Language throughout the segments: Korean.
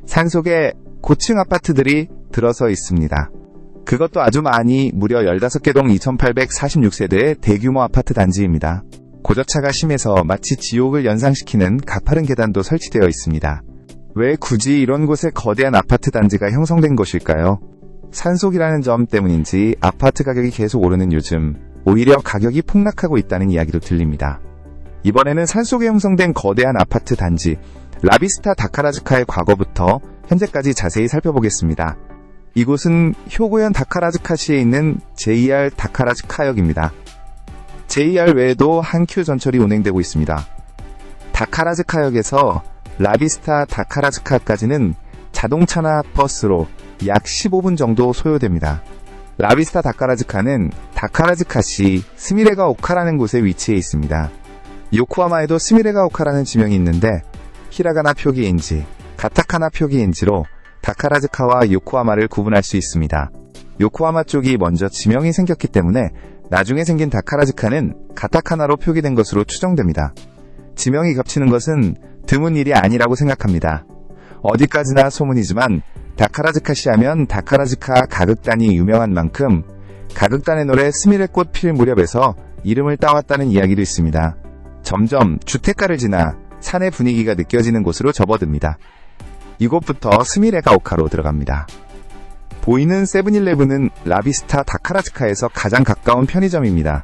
산속에 고층 아파트들이 들어서 있습니다. 그것도 아주 많이 무려 15개 동 2846세대의 대규모 아파트 단지입니다. 고저차가 심해서 마치 지옥을 연상시키는 가파른 계단도 설치되어 있습니다. 왜 굳이 이런 곳에 거대한 아파트 단지가 형성된 것일까요? 산속이라는 점 때문인지 아파트 가격이 계속 오르는 요즘 오히려 가격이 폭락하고 있다는 이야기도 들립니다. 이번에는 산속에 형성된 거대한 아파트 단지 라비스타 다카라즈카의 과거부터 현재까지 자세히 살펴보겠습니다. 이곳은 효고현 다카라즈카시에 있는 JR 다카라즈카역입니다. JR 외에도 한큐 전철이 운행되고 있습니다. 다카라즈카역에서 라비스타 다카라즈카까지는 자동차나 버스로 약 15분 정도 소요됩니다. 라비스타 다카라즈카는 다카라즈카시 스미레가 오카라는 곳에 위치해 있습니다. 요코하마에도 스미레가 오카라는 지명이 있는데 히라가나 표기 엔지, 가타카나 표기 엔지로 다카라즈카와 요코하마를 구분할 수 있습니다. 요코하마 쪽이 먼저 지명이 생겼기 때문에 나중에 생긴 다카라즈카는 가타카나로 표기된 것으로 추정됩니다. 지명이 겹치는 것은 드문 일이 아니라고 생각합니다. 어디까지나 소문이지만 다카라즈카시 하면 다카라즈카 가극단이 유명한 만큼 가극단의 노래 스미레꽃 필 무렵에서 이름을 따왔다는 이야기도 있습니다. 점점 주택가를 지나 산의 분위기가 느껴지는 곳으로 접어듭니다. 이곳부터 스미레가 오카로 들어갑니다. 보이는 세븐일레븐은 라비스타 다카라즈카에서 가장 가까운 편의점입니다.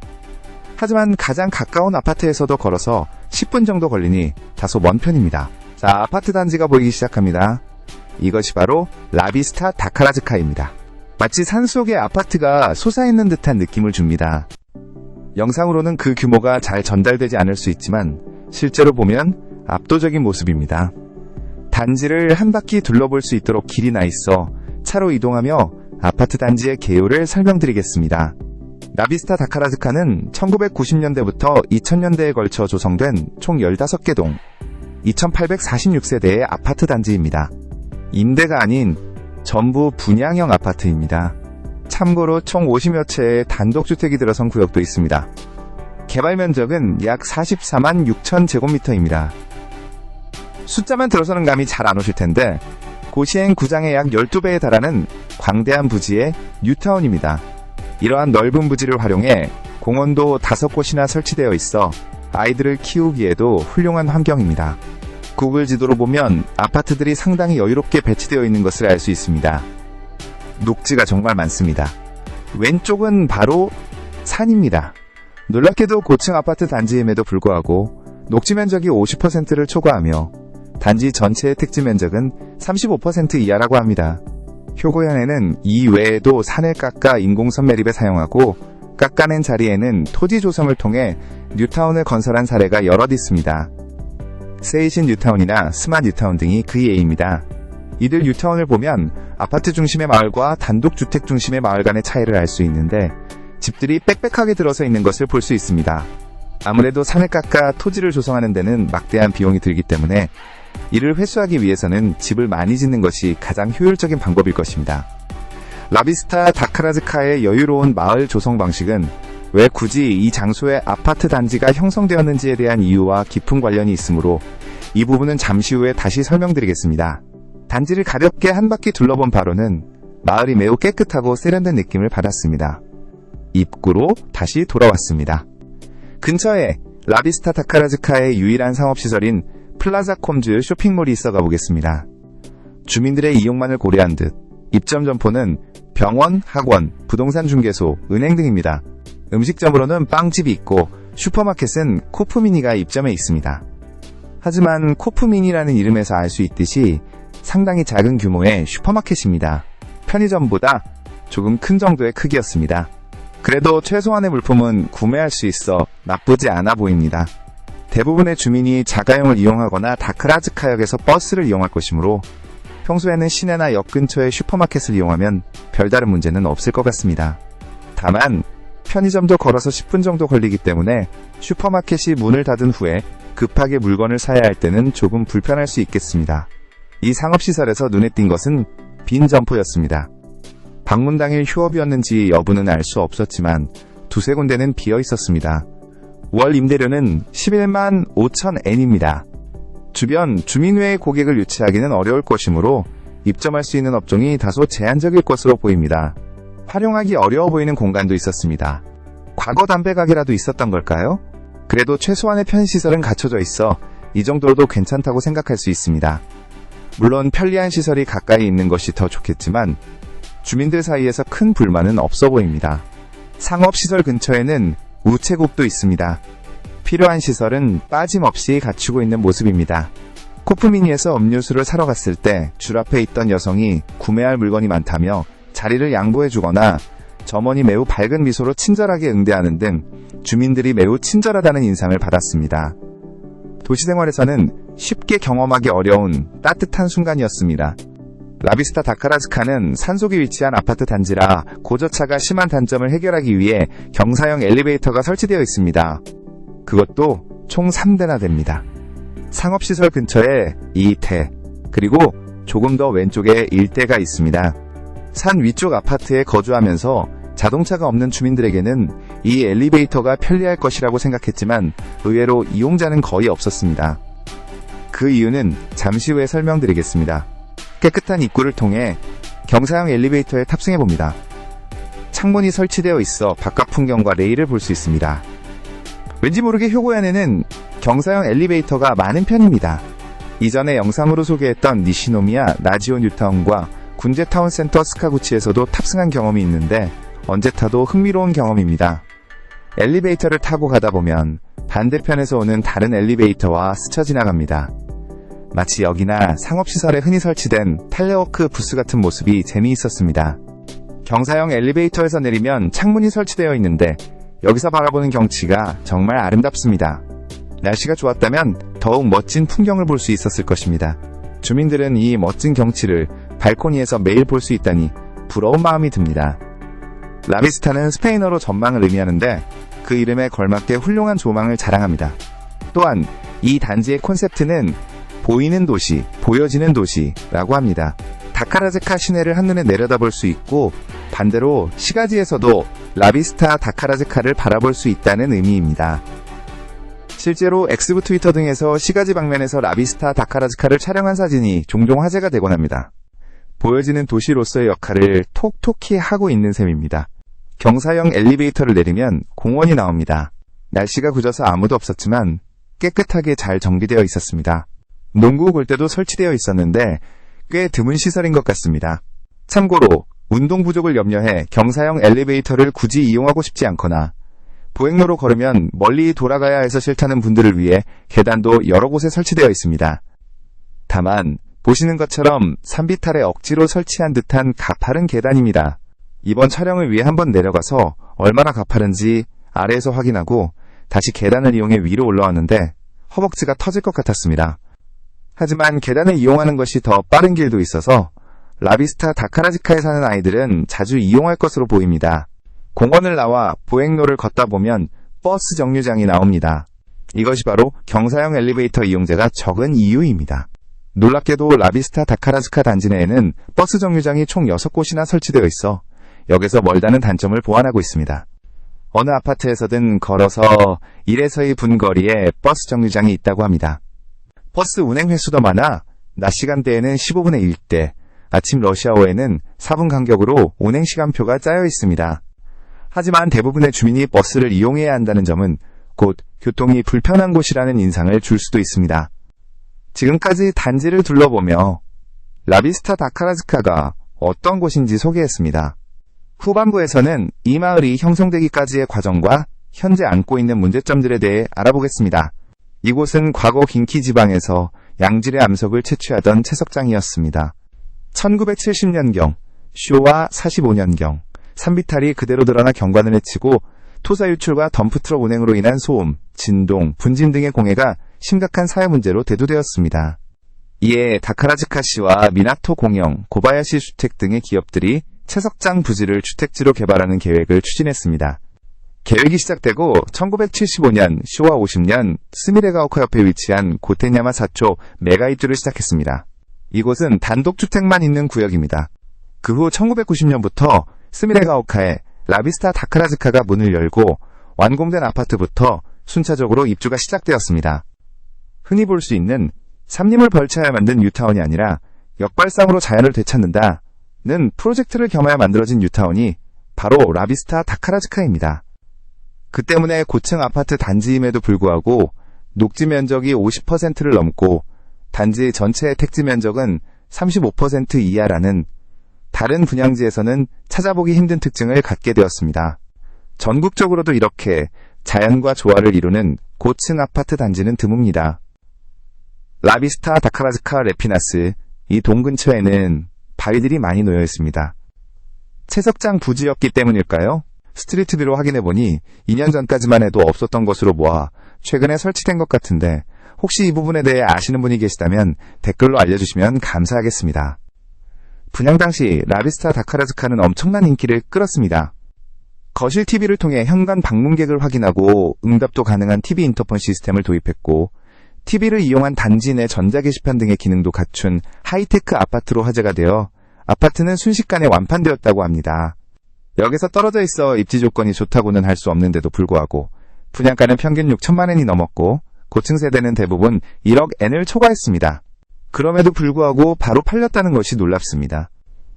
하지만 가장 가까운 아파트에서도 걸어서 10분 정도 걸리니 다소 먼 편입니다. 자, 아파트 단지가 보이기 시작합니다. 이것이 바로 라비스타 다카라즈카입니다. 마치 산속의 아파트가 솟아있는 듯한 느낌을 줍니다. 영상으로는 그 규모가 잘 전달되지 않을 수 있지만 실제로 보면 압도적인 모습입니다. 단지를 한 바퀴 둘러볼 수 있도록 길이 나 있어 차로 이동하며 아파트 단지의 개요를 설명드리겠습니다. 라비스타 다카라즈카는 1990년대부터 2000년대에 걸쳐 조성된 총 15개 동 2846세대의 아파트 단지입니다. 임대가 아닌 전부 분양형 아파트입니다. 참고로 총 50여 채의 단독주택이 들어선 구역도 있습니다. 개발 면적은 약 44만 6천 제곱미터입니다. 숫자만 들어서는 감이 잘 안 오실 텐데 고시행 구장의 약 12배에 달하는 광대한 부지의 뉴타운입니다. 이러한 넓은 부지를 활용해 공원도 5곳이나 설치되어 있어 아이들을 키우기에도 훌륭한 환경입니다. 구글 지도로 보면 아파트들이 상당히 여유롭게 배치되어 있는 것을 알 수 있습니다. 녹지가 정말 많습니다. 왼쪽은 바로 산입니다. 놀랍게도 고층 아파트 단지임에도 불구하고 녹지 면적이 50%를 초과하며 단지 전체의 택지 면적은 35% 이하라고 합니다. 효고현에는 이 외에도 산을 깎아 인공섬 매립에 사용하고 깎아낸 자리에는 토지 조성을 통해 뉴타운을 건설한 사례가 여럿 있습니다. 세이신 뉴타운이나 스마 뉴타운 등이 그 예입니다. 이들 뉴타운을 보면 아파트 중심의 마을과 단독주택 중심의 마을 간의 차이를 알 수 있는데 집들이 빽빽하게 들어서 있는 것을 볼 수 있습니다. 아무래도 산을 깎아 토지를 조성하는 데는 막대한 비용이 들기 때문에 이를 회수하기 위해서는 집을 많이 짓는 것이 가장 효율적인 방법일 것입니다. 라비스타 다카라즈카의 여유로운 마을 조성 방식은 왜 굳이 이 장소에 아파트 단지가 형성되었는지에 대한 이유와 깊은 관련이 있으므로 이 부분은 잠시 후에 다시 설명드리겠습니다. 단지를 가볍게 한 바퀴 둘러본 바로는 마을이 매우 깨끗하고 세련된 느낌을 받았습니다. 입구로 다시 돌아왔습니다. 근처에 라비스타 다카라즈카의 유일한 상업시설인 플라자 콤즈 쇼핑몰이 있어 가보겠습니다. 주민들의 이용만을 고려한 듯 입점 점포는 병원, 학원, 부동산 중개소, 은행 등입니다. 음식점으로는 빵집이 있고 슈퍼마켓은 코프미니가 입점해 있습니다. 하지만 코프미니라는 이름에서 알 수 있듯이 상당히 작은 규모의 슈퍼마켓입니다. 편의점보다 조금 큰 정도의 크기였습니다. 그래도 최소한의 물품은 구매할 수 있어 나쁘지 않아 보입니다. 대부분의 주민이 자가용을 이용하거나 다카라즈카역에서 버스를 이용할 것이므로 평소에는 시내나 역 근처의 슈퍼마켓을 이용하면 별다른 문제는 없을 것 같습니다. 다만 편의점도 걸어서 10분 정도 걸리기 때문에 슈퍼마켓이 문을 닫은 후에 급하게 물건을 사야 할 때는 조금 불편할 수 있겠습니다. 이 상업시설에서 눈에 띈 것은 빈 점포였습니다. 방문 당일 휴업이었는지 여부는 알 수 없었지만 두세 군데는 비어 있었습니다. 월 임대료는 11만 5천 엔입니다. 주변 주민 외의 고객을 유치하기는 어려울 것이므로 입점할 수 있는 업종이 다소 제한적일 것으로 보입니다. 활용하기 어려워 보이는 공간도 있었습니다. 과거 담배 가게라도 있었던 걸까요? 그래도 최소한의 편의시설은 갖춰져 있어 이 정도로도 괜찮다고 생각할 수 있습니다. 물론 편리한 시설이 가까이 있는 것이 더 좋겠지만 주민들 사이에서 큰 불만은 없어 보입니다. 상업시설 근처에는 우체국도 있습니다. 필요한 시설은 빠짐없이 갖추고 있는 모습입니다. 코프미니에서 음료수를 사러 갔을 때 줄 앞에 있던 여성이 구매할 물건이 많다며 자리를 양보해주거나 점원이 매우 밝은 미소로 친절하게 응대하는 등 주민들이 매우 친절하다는 인상을 받았습니다. 도시생활에서는 쉽게 경험하기 어려운 따뜻한 순간이었습니다. 라비스타 다카라즈카는 산속에 위치한 아파트 단지라 고저차가 심한 단점을 해결하기 위해 경사형 엘리베이터가 설치되어 있습니다. 그것도 총 3대나 됩니다. 상업시설 근처에 2대, 그리고 조금 더 왼쪽에 1대가 있습니다. 산 위쪽 아파트에 거주하면서 자동차가 없는 주민들에게는 이 엘리베이터가 편리할 것이라고 생각했지만 의외로 이용자는 거의 없었습니다. 그 이유는 잠시 후에 설명드리겠습니다. 깨끗한 입구를 통해 경사형 엘리베이터에 탑승해봅니다. 창문이 설치되어 있어 바깥 풍경과 레일을 볼 수 있습니다. 왠지 모르게 효고현에는 경사형 엘리베이터가 많은 편입니다. 이전에 영상으로 소개했던 니시노미야 나지오 뉴타운과 군제타운 센터 스카구치에서도 탑승한 경험이 있는데 언제 타도 흥미로운 경험입니다. 엘리베이터를 타고 가다 보면 반대편에서 오는 다른 엘리베이터와 스쳐 지나갑니다. 마치 여기나 상업시설에 흔히 설치된 텔레워크 부스 같은 모습이 재미있었습니다. 경사형 엘리베이터에서 내리면 창문이 설치되어 있는데 여기서 바라보는 경치가 정말 아름답습니다. 날씨가 좋았다면 더욱 멋진 풍경을 볼 수 있었을 것입니다. 주민들은 이 멋진 경치를 발코니에서 매일 볼 수 있다니 부러운 마음이 듭니다. 라비스타는 스페인어로 전망을 의미하는데 그 이름에 걸맞게 훌륭한 조망을 자랑합니다. 또한 이 단지의 콘셉트는 보이는 도시, 보여지는 도시라고 합니다. 다카라즈카 시내를 한눈에 내려다볼 수 있고 반대로 시가지에서도 라비스타 다카라즈카를 바라볼 수 있다는 의미입니다. 실제로 엑스부 트위터 등에서 시가지 방면에서 라비스타 다카라즈카를 촬영한 사진이 종종 화제가 되곤 합니다. 보여지는 도시로서의 역할을 톡톡히 하고 있는 셈입니다. 경사형 엘리베이터를 내리면 공원이 나옵니다. 날씨가 굳어서 아무도 없었지만 깨끗하게 잘 정비되어 있었습니다. 농구 골대도 설치되어 있었는데 꽤 드문 시설인 것 같습니다. 참고로 운동 부족을 염려해 경사형 엘리베이터를 굳이 이용하고 싶지 않거나 보행로로 걸으면 멀리 돌아가야 해서 싫다는 분들을 위해 계단도 여러 곳에 설치되어 있습니다. 다만 보시는 것처럼 산비탈에 억지로 설치한 듯한 가파른 계단입니다. 이번 촬영을 위해 한번 내려가서 얼마나 가파른지 아래에서 확인하고 다시 계단을 이용해 위로 올라왔는데 허벅지가 터질 것 같았습니다. 하지만 계단을 이용하는 것이 더 빠른 길도 있어서 라비스타 다카라즈카에 사는 아이들은 자주 이용할 것으로 보입니다. 공원을 나와 보행로를 걷다 보면 버스 정류장이 나옵니다. 이것이 바로 경사형 엘리베이터 이용자가 적은 이유입니다. 놀랍게도 라비스타 다카라즈카 단지 내에는 버스 정류장이 총 6곳이나 설치되어 있어 역에서 멀다는 단점을 보완하고 있습니다. 어느 아파트에서든 걸어서 1에서 2분 거리에 버스 정류장이 있다고 합니다. 버스 운행 횟수도 많아 낮 시간대에는 15분의 1대, 아침 러시아워에는 4분 간격으로 운행 시간표가 짜여 있습니다. 하지만 대부분의 주민이 버스를 이용해야 한다는 점은 곧 교통이 불편한 곳이라는 인상을 줄 수도 있습니다. 지금까지 단지를 둘러보며 라비스타 다카라즈카가 어떤 곳인지 소개했습니다. 후반부에서는 이 마을이 형성되기까지의 과정과 현재 안고 있는 문제점들에 대해 알아보겠습니다. 이곳은 과거 긴키 지방에서 양질의 암석을 채취하던 채석장이었습니다. 1970년경, 쇼와 45년경, 산비탈이 그대로 드러나 경관을 해치고 토사 유출과 덤프트럭 운행으로 인한 소음, 진동, 분진 등의 공해가 심각한 사회 문제로 대두되었습니다. 이에 다카라즈카시와 미나토 공영, 고바야시 주택 등의 기업들이 채석장 부지를 주택지로 개발하는 계획을 추진했습니다. 계획이 시작되고 1975년 쇼와 50년 스미레가오카 옆에 위치한 고테냐마 사초 메가 입주를 시작했습니다. 이곳은 단독주택만 있는 구역입니다. 그 후 1990년부터 스미레가오카에 라비스타 다카라즈카가 문을 열고 완공된 아파트부터 순차적으로 입주가 시작되었습니다. 흔히 볼 수 있는 삼림을 벌쳐야 만든 뉴타운이 아니라 역발상으로 자연을 되찾는다는 프로젝트를 겸하여 만들어진 뉴타운이 바로 라비스타 다카라즈카입니다. 그 때문에 고층 아파트 단지임에도 불구하고 녹지 면적이 50%를 넘고 단지 전체의 택지 면적은 35% 이하라는 다른 분양지에서는 찾아보기 힘든 특징을 갖게 되었습니다. 전국적으로도 이렇게 자연과 조화를 이루는 고층 아파트 단지는 드뭅니다. 라비스타 다카라즈카 레피나스, 이 동 근처에는 바위들이 많이 놓여 있습니다. 채석장 부지였기 때문일까요? 스트리트뷰로 확인해보니 2년 전까지만 해도 없었던 것으로 모아 최근에 설치된 것 같은데 혹시 이 부분에 대해 아시는 분이 계시다면 댓글로 알려주시면 감사하겠습니다. 분양 당시 라비스타 다카라즈카는 엄청난 인기를 끌었습니다. 거실 TV를 통해 현관 방문객을 확인하고 응답도 가능한 TV 인터폰 시스템을 도입했고 TV를 이용한 단지 내 전자게시판 등의 기능도 갖춘 하이테크 아파트로 화제가 되어 아파트는 순식간에 완판되었다고 합니다. 역에서 떨어져 있어 입지 조건이 좋다고는 할 수 없는데도 불구하고 분양가는 평균 6천만 원이 넘었고 고층 세대는 대부분 1억 엔을 초과했습니다. 그럼에도 불구하고 바로 팔렸다는 것이 놀랍습니다.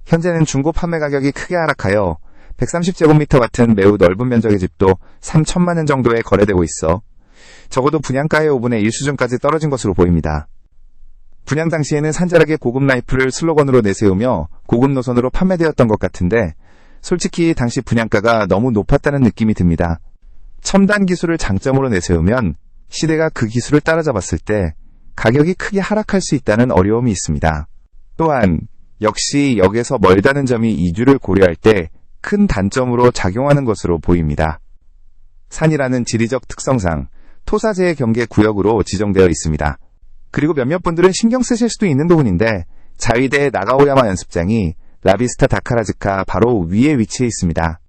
현재는 중고 판매 가격이 크게 하락하여 130제곱미터 같은 매우 넓은 면적의 집도 3천만 원 정도에 거래되고 있어 적어도 분양가의 5분의 1 수준까지 떨어진 것으로 보입니다. 분양 당시에는 산자락의 고급 라이프를 슬로건으로 내세우며 고급 노선으로 판매되었던 것 같은데 솔직히 당시 분양가가 너무 높았다는 느낌이 듭니다. 첨단 기술을 장점으로 내세우면 시대가 그 기술을 따라잡았을 때 가격이 크게 하락할 수 있다는 어려움이 있습니다. 또한 역시 역에서 멀다는 점이 이주를 고려할 때 큰 단점으로 작용하는 것으로 보입니다. 산이라는 지리적 특성상 토사제의 경계 구역으로 지정되어 있습니다. 그리고 몇몇 분들은 신경 쓰실 수도 있는 부분인데 자위대 나가오야마 연습장이 라비스타 다카라즈카 바로 위에 위치해 있습니다.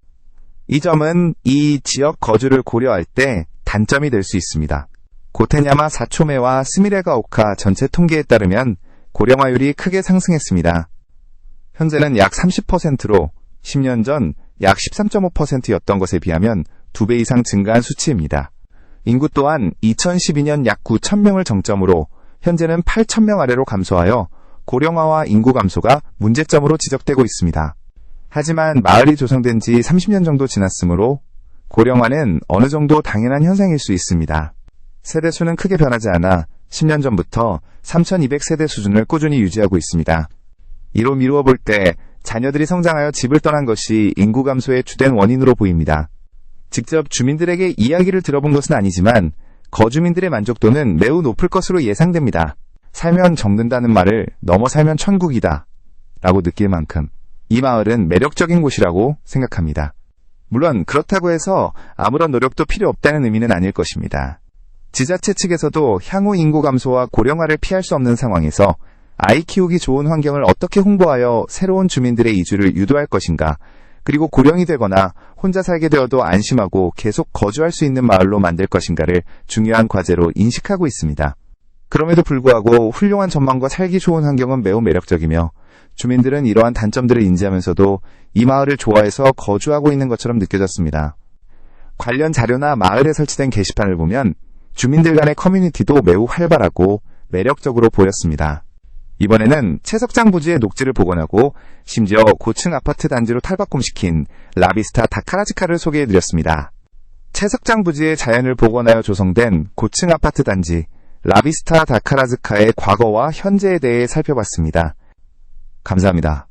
이 점은 이 지역 거주를 고려할 때 단점이 될 수 있습니다. 고테냐마 사초메와 스미레가오카 전체 통계에 따르면 고령화율이 크게 상승했습니다. 현재는 약 30%로 10년 전 약 13.5%였던 것에 비하면 2배 이상 증가한 수치입니다. 인구 또한 2012년 약 9,000명을 정점으로 현재는 8,000명 아래로 감소하여 고령화와 인구 감소가 문제점으로 지적되고 있습니다. 하지만 마을이 조성된 지 30년 정도 지났으므로 고령화는 어느 정도 당연한 현상일 수 있습니다. 세대수는 크게 변하지 않아 10년 전부터 3,200세대 수준을 꾸준히 유지하고 있습니다. 이로 미루어 볼 때 자녀들이 성장하여 집을 떠난 것이 인구 감소의 주된 원인으로 보입니다. 직접 주민들에게 이야기를 들어본 것은 아니지만 거주민들의 만족도는 매우 높을 것으로 예상됩니다. 살면 적는다는 말을 넘어 살면 천국이다 라고 느낄 만큼 이 마을은 매력적인 곳이라고 생각합니다. 물론 그렇다고 해서 아무런 노력도 필요 없다는 의미는 아닐 것입니다. 지자체 측에서도 향후 인구 감소와 고령화를 피할 수 없는 상황에서 아이 키우기 좋은 환경을 어떻게 홍보하여 새로운 주민들의 이주를 유도할 것인가, 그리고 고령이 되거나 혼자 살게 되어도 안심하고 계속 거주할 수 있는 마을로 만들 것인가를 중요한 과제로 인식하고 있습니다. 그럼에도 불구하고 훌륭한 전망과 살기 좋은 환경은 매우 매력적이며 주민들은 이러한 단점들을 인지하면서도 이 마을을 좋아해서 거주하고 있는 것처럼 느껴졌습니다. 관련 자료나 마을에 설치된 게시판을 보면 주민들 간의 커뮤니티도 매우 활발하고 매력적으로 보였습니다. 이번에는 채석장 부지의 녹지를 복원하고 심지어 고층 아파트 단지로 탈바꿈시킨 라비스타 다카라즈카를 소개해드렸습니다. 채석장 부지의 자연을 복원하여 조성된 고층 아파트 단지 라비스타 다카라즈카의 과거와 현재에 대해 살펴봤습니다. 감사합니다.